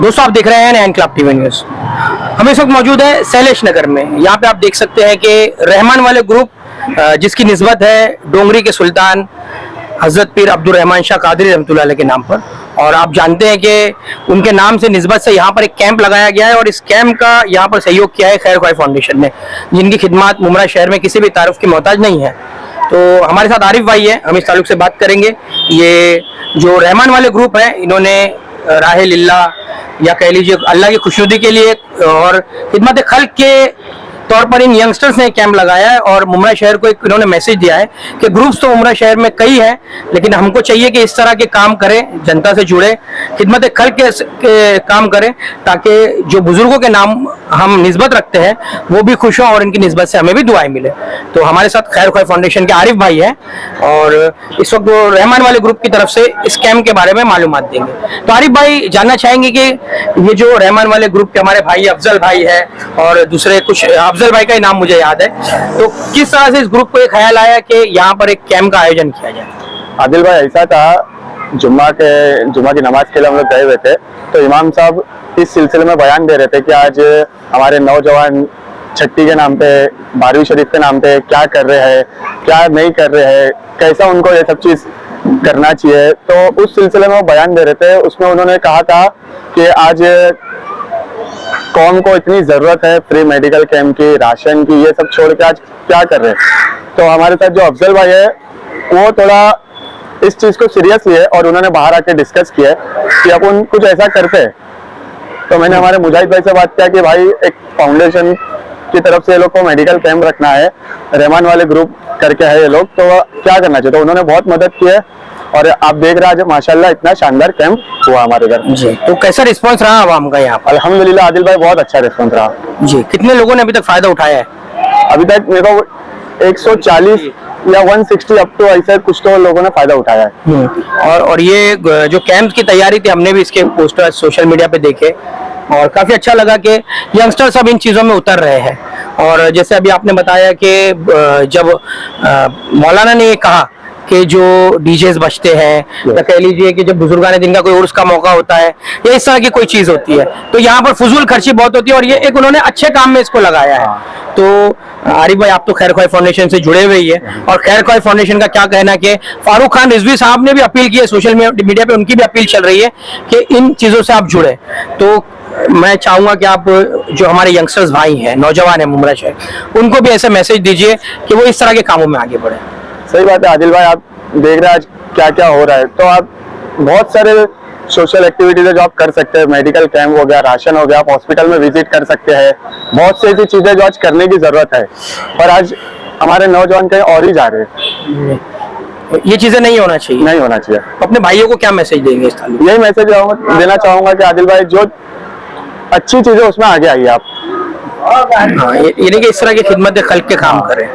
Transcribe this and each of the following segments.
दोस्तों आप देख रहे हैं एनक्लाब टीवी न्यूज़। हम इस वक्त मौजूद है शैलेश नगर में। यहाँ पे आप देख सकते हैं कि रहमान वाले ग्रुप जिसकी निस्बत है डोंगरी के सुल्तान हजरत पीर अब्दुल रहमान शाह कादरी रहमतुल्लाह अलैह के नाम पर, और आप जानते हैं कि उनके नाम से निस्बत से यहाँ पर एक कैंप लगाया गया है और इस कैंप का यहाँ पर सहयोग किया है खैर ख्वाही फाउंडेशन ने, जिनकी खिदमत मुमरा शहर में किसी भी तारुफ की मोहताज नहीं है। तो हमारे साथ आरिफ भाई है, हम इस ताल्लुक से बात करेंगे। ये जो रहमान वाले ग्रुप है, इन्होंने राहे लिल्लाह या कह लीजिए अल्लाह की खुशनुदी के लिए और खिदमत खल्क के तौर पर इन यंगस्टर्स ने कैंप लगाया है और मुमरा शहर को एक इन्होंने मैसेज दिया है कि ग्रुप्स तो मुमरा शहर में कई हैं, लेकिन हमको चाहिए कि इस तरह के काम करें, जनता से जुड़े, खिदमत खल्क के काम करें, ताकि जो बुजुर्गों के नाम हम निस्बत रखते हैं वो भी खुश हों और इनकी निस्बत से हमें भी दुआएं मिले। तो हमारे साथ खैर ख्वाही फाउंडेशन के आरिफ भाई हैं और इस वक्त वो रहमान वाले ग्रुप की तरफ से इस कैंप के बारे में मालूमात देंगे। तो आरिफ भाई जानना चाहेंगे कि ये जो रहमान वाले ग्रुप के हमारे भाई अफजल भाई है और दूसरे कुछ अफजल भाई का ही नाम मुझे याद है, तो किस तरह से इस ग्रुप को एक ख्याल आया कि यहाँ पर एक कैंप का आयोजन किया जाए? आदिल भाई, ऐसा था, जुम्मा की नमाज के लिए हम लोग गए हुए थे, तो इमाम साहब इस सिलसिले में बयान दे रहे थे कि आज हमारे नौजवान छट्टी के नाम पे, 12वीं शरीफ के नाम पे क्या कर रहे हैं, क्या नहीं कर रहे हैं, कैसा उनको ये सब चीज करना चाहिए। तो उस सिलसिले में वो बयान दे रहे थे। उसमें उन्होंने कहा था कि आज कौम को इतनी जरूरत है फ्री मेडिकल कैंप की, राशन की, ये सब छोड़ के आज क्या कर रहे हैं। तो हमारे साथ जो अफजल भाई है वो थोड़ा इस चीज को सीरियस लिए और उन्होंने बाहर आके डिस्कस किया कि अपन कुछ ऐसा करते हैं। तो मैंने हमारे मुजाहिद भाई से बात किया कि भाई एक फाउंडेशन की तरफ से ये लोग को मेडिकल कैंप रखना है, रहमान वाले ग्रुप करके है ये लोग, तो क्या करना चाहिए। तो उन्होंने बहुत मदद की है और आप देख रहे हैं आज माशाल्लाह इतना शानदार कैंप हुआ हमारे घर जी। तो कैसा रिस्पांस रहा आवाम का यहाँ पर? अल्हम्दुलिल्लाह आदिल भाई, बहुत अच्छा रिस्पॉन्स रहा जी। कितने लोगों ने अभी तक फायदा उठाया है? अभी तक मेरे को 140 या 160 अप तो ऐसे कुछ तो लोगों ने फायदा उठाया है। और ये जो कैंप की तैयारी थी, हमने भी इसके पोस्टर सोशल मीडिया पे देखे और काफी अच्छा लगा कि यंगस्टर सब इन चीजों में उतर रहे हैं। और जैसे अभी आपने बताया कि जब मौलाना ने ये कहा कि जो डीजेस बजते हैं या कह लीजिए कि जब बुजुर्गान दिन का कोई उर्स का मौका होता है या इस तरह की कोई चीज होती है, तो यहाँ पर फजूल खर्ची बहुत होती है और ये एक उन्होंने अच्छे काम में इसको लगाया है। तो आरिफ भाई, आप तो खैर ख्वाही फाउंडेशन से जुड़े हुए ही है और खैर ख्वाही फाउंडेशन का क्या कहना है कि फारूक खान रिजवी साहब ने भी अपील की है, सोशल मीडिया पे उनकी भी अपील चल रही है कि इन चीजों से आप जुड़े। तो मैं चाहूंगा कि आप जो हमारे यंगस्टर्स भाई हैं, नौजवान हैं मुमरा शहर, उनको भी ऐसे मैसेज दीजिए कि वो इस तरह के कामों में आगे बढ़े। सही बात है आदिल भाई, आप देख रहे हैं आज क्या क्या हो रहा है, तो आप बहुत सारे सोशल एक्टिविटीज है जो आप कर सकते हैं। मेडिकल कैंप हो गया, राशन हो गया, आप हॉस्पिटल में विजिट कर सकते हैं। बहुत सी ऐसी चीजें जो आज करने की जरूरत है, पर आज हमारे नौजवान कहीं और ही जा रहे हैं। ये चीजें नहीं होना चाहिए, नहीं होना चाहिए। अपने भाइयों को क्या मैसेज देंगे इस ताल्लुक? यही मैसेज देना चाहूंगा कि आदिल भाई, जो अच्छी चीजें उसमें आगे आइए आप। यानी कि इस तरह की खिदमत खल्क के काम करें।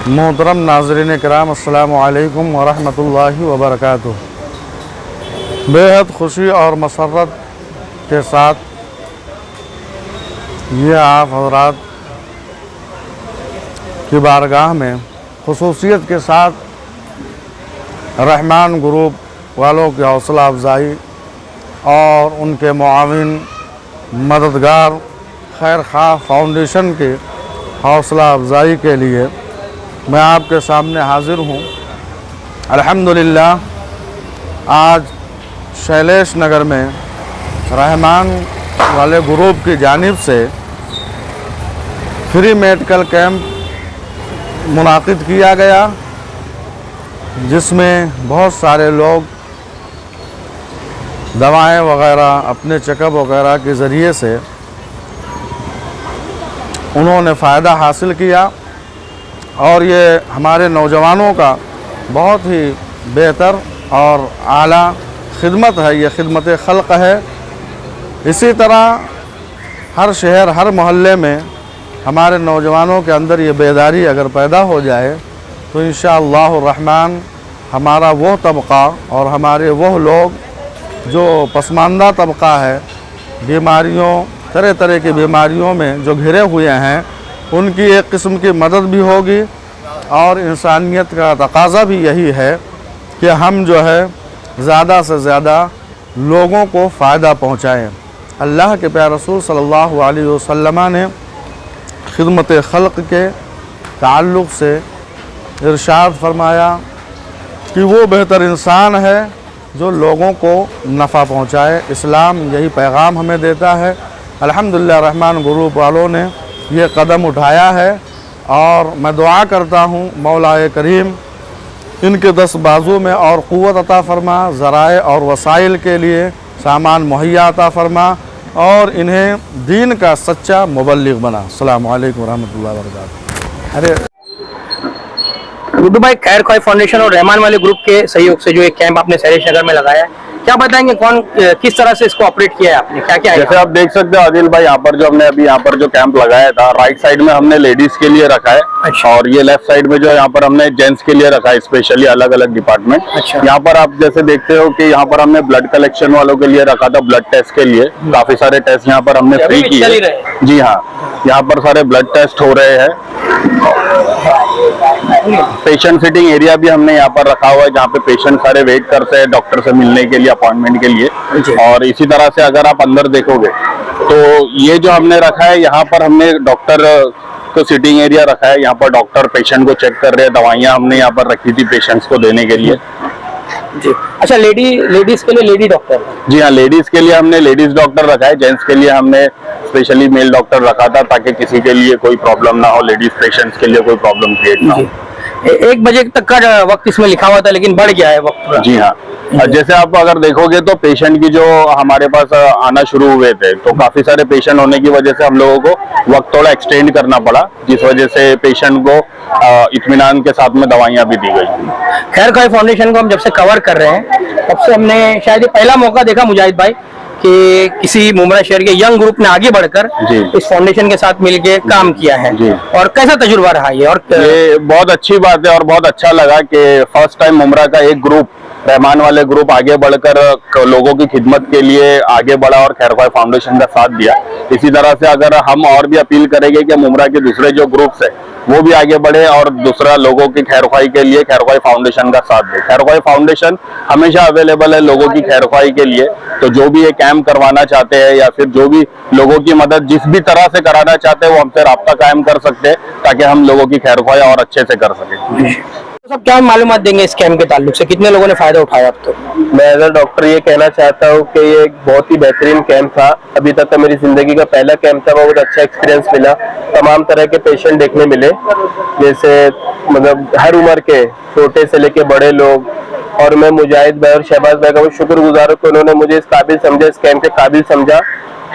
मोहतरम नाज़रीन किराम, अस्सलामु अलैकुम व रहमतुल्लाहि व बरकातुहू। बेहद खुशी और मसरत के साथ ये आप हज़रात की बारगाह में खुसूसियत के साथ रहमान ग्रुप वालों की हौसला अफजाई और उनके मुआविन मददगार खैर ख्वाह फाउंडेशन के हौसला अफजाई के लिए मैं आपके सामने हाज़िर हूँ। अल्हम्दुलिल्लाह, आज शैलेश नगर में रहमान वाले ग्रुप की जानिब से फ्री मेडिकल कैंप मुनाकिद किया गया, जिसमें बहुत सारे लोग दवाएं वगैरह अपने चेकअप वगैरह के ज़रिए से उन्होंने फ़ायदा हासिल किया और ये हमारे नौजवानों का बहुत ही बेहतर और आला खिदमत है, ये खिदमत खल्क है। इसी तरह हर शहर, हर मोहल्ले में हमारे नौजवानों के अंदर ये बेदारी अगर पैदा हो जाए तो इंशाअल्लाह रहमान हमारा वो तबका और हमारे वो लोग जो पसमानदा तबका है, बीमारियों, तरह तरह की बीमारियों में जो घिरे हुए हैं, उनकी एक किस्म की मदद भी होगी। और इंसानियत का तकाज़ा भी यही है कि हम जो है ज़्यादा से ज़्यादा लोगों को फ़ायदा पहुँचाएँ। अल्लाह के प्यारे रसूल सल्लल्लाहु अलैहि वसल्लम ने खिदमत खल्क़ के ताल्लुक़ से इरशाद फरमाया कि वो बेहतर इंसान है जो लोगों को नफ़ा पहुँचाए। इस्लाम यही पैगाम हमें देता है। अल्हम्दुलिल्लाह रहमान ग्रुप वालों ने ये कदम उठाया है और मैं दुआ करता हूँ मौलाए करीम इनके 10 बाजू में और क़ुव्वत अता फ़रमा, ज़राए और वसाइल के लिए सामान मुहैया अता फ़रमा और इन्हें दीन का सच्चा मुबल्लिग बना। अस्सलामु अलैकुम रहमतुल्लाहि व बरकातहू। अरे गुड्डू भाई, खैर ख्वाही फाउंडेशन और रहमान वाले ग्रुप के सहयोग से जो एक कैंप आपने शहरेश नगर में लगाया है, क्या बताएंगे किस तरह से इसको ऑपरेट किया है आपने, क्या क्या है? जैसे आप देख सकते हो आदिल भाई, यहाँ पर जो हमने अभी यहाँ पर जो कैंप लगाया था, राइट साइड में हमने लेडीज के लिए रखा है। अच्छा। और ये लेफ्ट साइड में जो है यहाँ पर हमने जेंट्स के लिए रखा है, स्पेशली अलग अलग डिपार्टमेंट। अच्छा। यहाँ पर आप जैसे देखते हो कि यहाँ पर हमने ब्लड कलेक्शन वालों के लिए रखा था, ब्लड टेस्ट के लिए। काफी सारे टेस्ट यहाँ पर हमने फ्री किए। जी हाँ, यहाँ पर सारे ब्लड टेस्ट हो रहे हैं। पेशेंट सिटिंग एरिया भी हमने यहाँ पर रखा हुआ है, जहाँ पे पेशेंट सारे वेट करते हैं डॉक्टर से मिलने के लिए, अपॉइंटमेंट के लिए। और इसी तरह से अगर आप अंदर देखोगे तो ये जो हमने रखा है, यहाँ पर हमने डॉक्टर को सिटिंग एरिया रखा है। यहाँ पर डॉक्टर पेशेंट को चेक कर रहे हैं। दवाइयाँ हमने यहाँ पर रखी थी पेशेंट्स को देने के लिए। जी। अच्छा, लेडीज के लिए लेडी डॉक्टर? जी हाँ, लेडीज के लिए हमने लेडीज डॉक्टर रखा है। जेंट्स के लिए हमने स्पेशली मेल डॉक्टर रखा था, ताकि किसी के लिए कोई प्रॉब्लम ना हो, लेडीज पेशेंट्स के लिए कोई प्रॉब्लम क्रिएट ना हो। 1 बजे तक का वक्त इसमें लिखा हुआ था, लेकिन बढ़ गया है वक्त। जी हाँ, जैसे आप अगर देखोगे तो पेशेंट की जो हमारे पास आना शुरू हुए थे, तो काफी सारे पेशेंट होने की वजह से हम लोगों को वक्त थोड़ा एक्सटेंड करना पड़ा, जिस वजह से पेशेंट को इत्मीनान के साथ में दवाइयाँ भी दी गई। खैर ख्वाही फाउंडेशन को हम जब से कवर कर रहे हैं, तब से हमने शायद ये पहला मौका देखा मुजाहिद भाई कि किसी मुमरा शहर के यंग ग्रुप ने आगे बढ़कर इस फाउंडेशन के साथ मिलके काम किया है। और कैसा तजुर्बा रहा ये? और ये बहुत अच्छी बात है और बहुत अच्छा लगा कि फर्स्ट टाइम मुमरा का एक ग्रुप, रहमान वाले ग्रुप, आगे बढ़कर लोगों की खिदमत के लिए आगे बढ़ा और खैर ख्वाही फाउंडेशन का साथ दिया। इसी तरह से अगर हम और भी अपील करेंगे कि मुमरा के दूसरे जो ग्रुप्स है वो भी आगे बढ़े और दूसरा लोगों की खैर ख्वाही के लिए खैर ख्वाही फाउंडेशन का साथ दे। खैर ख्वाही फाउंडेशन हमेशा अवेलेबल है लोगों की खैर ख्वाही के लिए। तो जो भी ये कैंप करवाना चाहते हैं या फिर जो भी लोगों की मदद जिस भी तरह से कराना चाहते हैं, वो हमसे राब्ता कायम कर सकते हैं, ताकि हम लोगों की खैर ख्वाही और अच्छे से कर सकें। सब क्या मालूमात देंगे इस कैंप के ताल्लुक से? कितने लोगों ने फायदा उठाया अब तक? मैं एज अ डॉक्टर ये कहना चाहता हूँ कि ये एक बहुत ही बेहतरीन कैंप था। अभी तक का मेरी जिंदगी का पहला कैंप था, बहुत अच्छा एक्सपीरियंस मिला। तमाम तरह के पेशेंट देखने मिले, जैसे मतलब हर उम्र के, छोटे से लेके बड़े लोग। और मैं मुजाहिद भाई और शहबाज भाई का शुक्रगुजार हूँ कि उन्होंने मुझे इस काबिल समझा, इस कैंप के काबिल समझा।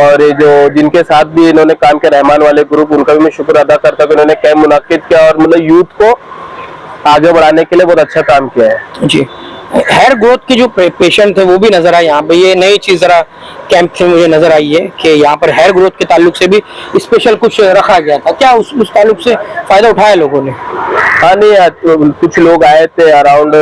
और ये जो जिनके साथ भी इन्होंने काम किया, रहमान वाले ग्रुप, उनका भी मैं शुक्र अदा करता हूँ कि उन्होंने कैंप मुनाकिद किया और मतलब यूथ को आगे बढ़ाने के लिए बहुत अच्छा काम किया है। जी। हेयर ग्रोथ के जो पेशेंट थे वो भी नजर आए यहाँ पे। ये नई चीज जरा कैंप से मुझे नजर आई है कि यहाँ पर हेयर ग्रोथ के ताल्लुक से भी स्पेशल कुछ रखा गया था। क्या उस ताल्लुक से फायदा उठाया लोगों ने? हाँ, नहीं, कुछ लोग आए थे, अराउंड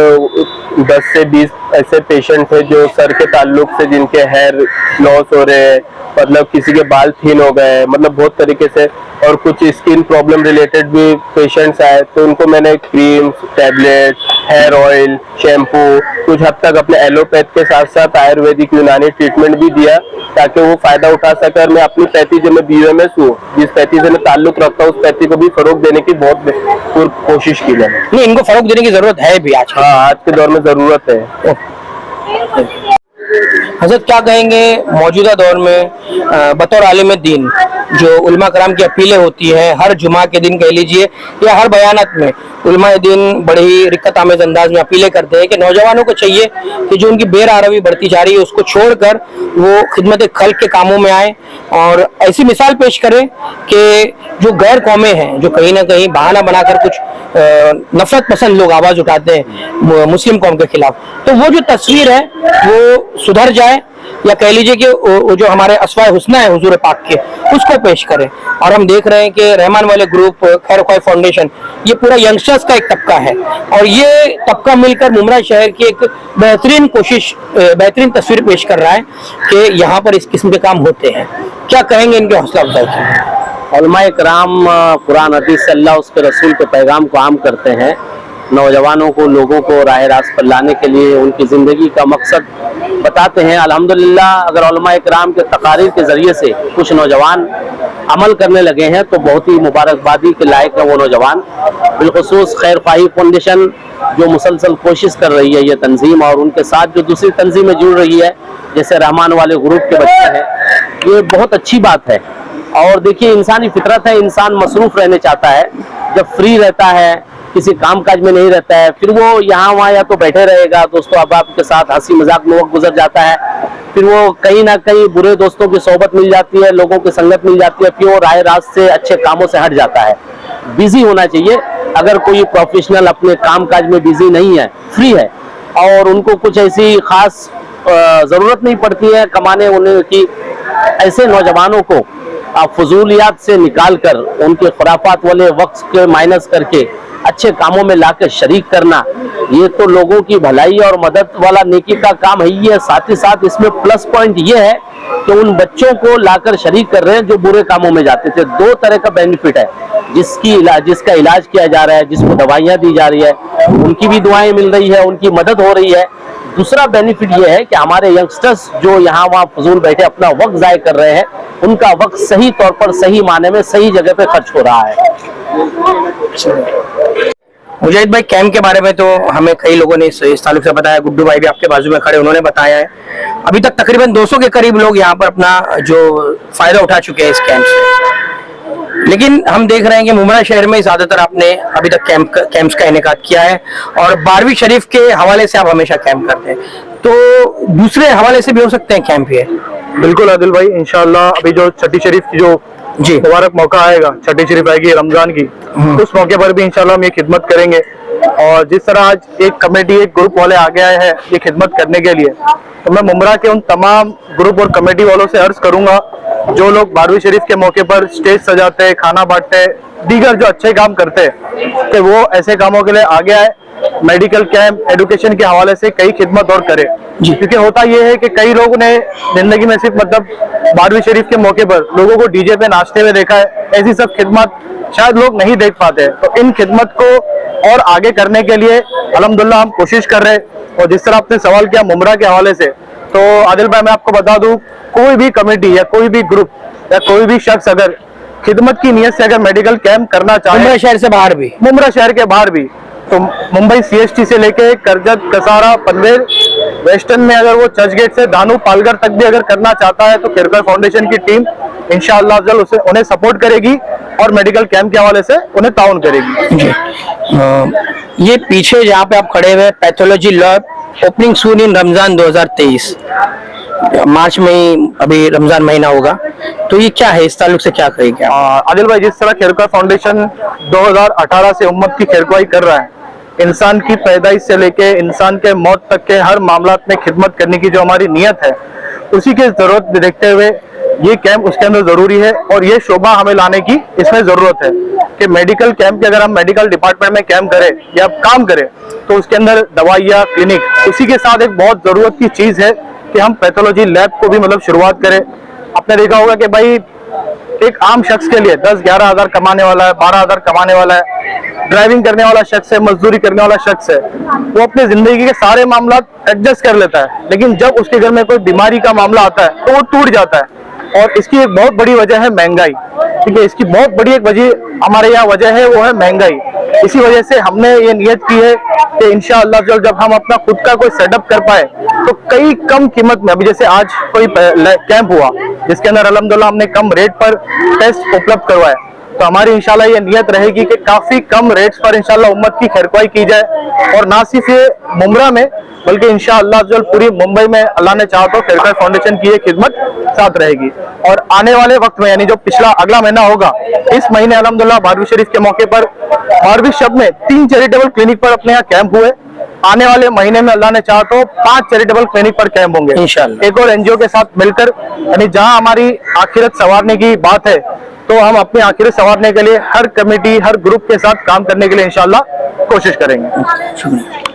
10 से 20 ऐसे पेशेंट थे जो सर के ताल्लुक से, जिनके हेयर लॉस हो रहे हैं, मतलब किसी के बाल थिन हो गए, मतलब बहुत तरीके से। और कुछ स्किन प्रॉब्लम रिलेटेड भी पेशेंट्स आए, तो उनको मैंने cream, tablet, hair oil, shampoo, कुछ हद तक अपने एलोपैथ के साथ साथ आयुर्वेदिक यूनानी ट्रीटमेंट भी दिया, ताकि वो फायदा उठा सके। और मैं अपनी पैथी, जो मैं BMS हूँ, जिस पैथी से मैं ताल्लुक रखता हूँ, उस पैथी को भी फरोग देने की बहुत कोशिश की मैंने। नहीं, इनको फरोग देने की जरूरत है भी आज। हाँ, आज के दौर में जरूरत है। हज़रत, क्या कहेंगे मौजूदा दौर में बतौर आलिम दीन जो उलमा कराम की अपीलें होती हैं हर जुमा के दिन कह लीजिए या हर बयानत में, उलमा दीन बड़ी ही रिक्कत आमेज अंदाज में अपीलें करते हैं कि नौजवानों को चाहिए कि जो उनकी बेरारवी बढ़ती जा रही है उसको छोड़कर वो खिदमत खल्क के कामों में आए और ऐसी मिसाल पेश करें कि जो गैर कौमें हैं, जो कहीं ना कहीं बहाना बनाकर कुछ नफरत पसंद लोग आवाज उठाते हैं मुस्लिम कौम के खिलाफ, तो वो जो तस्वीर है वो सुधर जाए, या कह लीजिए कि वो जो हमारे अस्वाए हुस्ना है हुजूर पाक के, उसको पेश करें। और हम देख रहे हैं कि रहमान वाले ग्रुप, खैर ख्वाही फाउंडेशन, ये पूरा यंगस्टर्स का एक तबका है और ये तबका मिलकर मुमरा शहर की एक बेहतरीन कोशिश, बेहतरीन तस्वीर पेश कर रहा है कि यहाँ पर इस किस्म के काम होते हैं। क्या कहेंगे इनके हौसला अफजाई की? उलमाए कराम कुरान हदीस से अल्लाह उसके रसूल के पैगाम को आम करते हैं। नौजवानों को, लोगों को राह रास्त पर लाने के लिए उनकी ज़िंदगी का मकसद बताते हैं। अल्हम्दुलिल्लाह अगर उलमा इकराम के तकारीर के ज़रिए से कुछ नौजवान अमल करने लगे हैं तो बहुत ही मुबारकबादी के लायक है वो नौजवान। बिलखुसूस खैर ख्वाही फाउंडेशन जो मुसलसल कोशिश कर रही है, ये तंजीम और उनके साथ जो दूसरी तंजीमें जुड़ रही है जैसे रहमान वाले ग्रुप के बच्चे हैं, ये बहुत अच्छी बात है। और देखिए इंसानी फितरत है, इंसान मसरूफ रहने चाहता है। जब फ्री रहता है, किसी काम काज में नहीं रहता है, फिर वो यहाँ वहाँ या तो बैठे रहेगा, दोस्तों अहबाब के साथ हंसी मजाक में वक्त गुजर जाता है, फिर वो कहीं ना कहीं बुरे दोस्तों की सोहबत मिल जाती है, लोगों की संगत मिल जाती है, फिर वो राह रास्त से अच्छे कामों से हट जाता है। बिजी होना चाहिए। अगर कोई प्रोफेशनल अपने काम काज में बिजी नहीं है, फ्री है और उनको कुछ ऐसी खास ज़रूरत नहीं पड़ती है कमाने होने की, ऐसे नौजवानों को फजूलियात से निकाल कर उनके खुराफात वाले वक्त के माइनस करके अच्छे कामों में लाकर शरीक करना, ये तो लोगों की भलाई और मदद वाला नेकी का काम है ही है। साथ ही साथ इसमें प्लस पॉइंट ये है कि उन बच्चों को लाकर शरीक कर रहे हैं जो बुरे कामों में जाते थे। दो तरह का बेनिफिट है, जिसका इलाज किया जा रहा है, जिसको दवाइयाँ दी जा रही है, उनकी भी दुआएं मिल रही है, उनकी मदद हो रही है। दूसरा बेनिफिट ये है कि हमारे यंगस्टर्स जो यहाँ वहाँ फजूल बैठे अपना वक्त ज़ाय कर रहे हैं, उनका वक्त सही तौर पर, सही माने में, सही जगह पे खर्च हो रहा है। मुजाहिद भाई, कैंप के बारे में तो हमें कई लोगों ने इस ताल्लुक से बताया, गुड्डू भाई भी आपके बाजू में खड़े उन्होंने बताया है। अभी तक तकरीबन 200 के करीब लोग यहाँ पर अपना जो फायदा उठा चुके हैं इस कैंप से। लेकिन हम देख रहे हैं कि मुमरा शहर में ज्यादातर आपने अभी तक कैंप्स का इनेकाद किया है और 12वीं शरीफ के हवाले से आप हमेशा कैंप करते हैं, तो दूसरे हवाले से भी हो सकते हैं कैंप ये? बिल्कुल आदिल भाई, इंशाल्लाह अभी जो छठी शरीफ की जो जी मुबारक मौका आएगा, छठी शरीफ आएगी रमजान की, उस मौके पर भी इंशाल्लाह हम ये खिदमत करेंगे। और जिस तरह आज एक कमेटी, एक ग्रुप वाले आगे आए हैं ये खिदमत करने के लिए, तो मैं मुमरा के उन तमाम ग्रुप और कमेटी वालों से अर्ज करूंगा जो लोग 12वीं शरीफ के मौके पर स्टेज सजाते हैं, खाना बांटते हैं, दीगर जो अच्छे काम करते हैं, कि वो ऐसे कामों के लिए आगे आए। मेडिकल कैंप, एजुकेशन के हवाले से कई खिदमत और करे, क्योंकि होता यह है कि कई लोगों ने जिंदगी में सिर्फ मतलब 12वीं शरीफ के मौके पर लोगों को डीजे पे नाचते हुए देखा है, ऐसी सब खिदमत शायद लोग नहीं देख पाते। तो इन खिदमत को और आगे करने के लिए अल्हम्दुलिल्लाह हम कोशिश कर रहे हैं। और जिस तरह आपने सवाल किया मुमरा के हवाले से, तो आदिल भाई मैं आपको बता दूं, कोई भी कमेटी या कोई भी ग्रुप या कोई भी शख्स अगर खिदमत की नीयत से अगर मेडिकल कैंप करना चाहे, मुमरा शहर से बाहर भी, मुमरा शहर के बाहर भी, तो मुंबई CST से लेके करजत, कसारा, पनवेल, वेस्टर्न में अगर वो चर्चगेट से दानू, पालघर तक भी अगर करना चाहता है तो खैरख्वाही फाउंडेशन की टीम इंशाअल्लाह अफजल उन्हें सपोर्ट करेगी और मेडिकल कैंप के हवाले से उन्हें ताउन करेगी। ये पीछे जहाँ पे आप खड़े हुए पैथोलॉजी लैब, ओपनिंग सून इन रमजान 2023, मार्च में ही अभी रमजान महीना होगा, तो ये क्या है, इस ताल्लुक से क्या कहेंगे? आदिल भाई, जिस तरह खैरख्वाही फाउंडेशन 2018 से उम्मत की खैरख्वाही कर रहा है, इंसान की पैदाइश से लेके इंसान के मौत तक के हर मामलात में खिदमत करने की जो हमारी नियत है, उसी की जरूरत देखते हुए ये कैंप उसके अंदर जरूरी है। और ये शोभा हमें लाने की इसमें जरूरत है कि मेडिकल कैंप के अगर हम मेडिकल डिपार्टमेंट में कैंप करें या काम करें तो उसके अंदर दवाइयाँ, क्लिनिक, उसी के साथ एक बहुत जरूरत की चीज है कि हम पैथोलॉजी लैब को भी मतलब शुरुआत करें। आपने देखा होगा कि भाई एक आम शख्स के लिए 10-11 हज़ार कमाने वाला है, 12 हज़ार कमाने वाला है, ड्राइविंग करने वाला शख्स है, मजदूरी करने वाला शख्स है, वो अपनी जिंदगी के सारे मामला एडजस्ट कर लेता है, लेकिन जब उसके घर में कोई बीमारी का मामला आता है तो वो टूट जाता है। और इसकी एक बहुत बड़ी वजह है महंगाई, ठीक है, इसकी बहुत बड़ी एक वजह हमारे यहाँ वजह है, वो है महंगाई। इसी वजह से हमने ये नियत की है कि इंशाअल्लाह जब हम अपना खुद का कोई सेटअप कर पाए तो कई कम कीमत में, अभी जैसे आज कोई कैंप हुआ जिसके अंदर अल्हम्दुलिल्लाह हमने कम रेट पर टेस्ट उपलब्ध करवाए, तो हमारी इंशाल्लाह ये नियत रहेगी कि काफी कम रेट्स पर इंशाल्लाह उम्मत की खैरख्वाही की जाए। और ना सिर्फ ये मुमरा में बल्कि इंशाअल्लाह जो पूरी मुंबई में अल्लाह ने चाहा तो खैरख्वाही फाउंडेशन की ये खिदमत साथ रहेगी। और आने वाले वक्त में, यानी जो अगला महीना होगा, इस महीने अल्हम्दुलिल्लाह 12वीं शरीफ के मौके पर 12वीं शब में 3 चैरिटेबल क्लिनिक पर अपने यहाँ कैंप हुए। आने वाले महीने में अल्लाह ने चाहा तो 5 चैरिटेबल क्लिनिक पर कैंप होंगे इंशाअल्लाह, एक और NGO के साथ मिलकर। यानी जहां हमारी आखिरत संवारने की बात है तो हम अपनी आखिरत संवारने के लिए हर कमेटी, हर ग्रुप के साथ काम करने के लिए इंशाअल्लाह कोशिश करेंगे। शुक्रिया।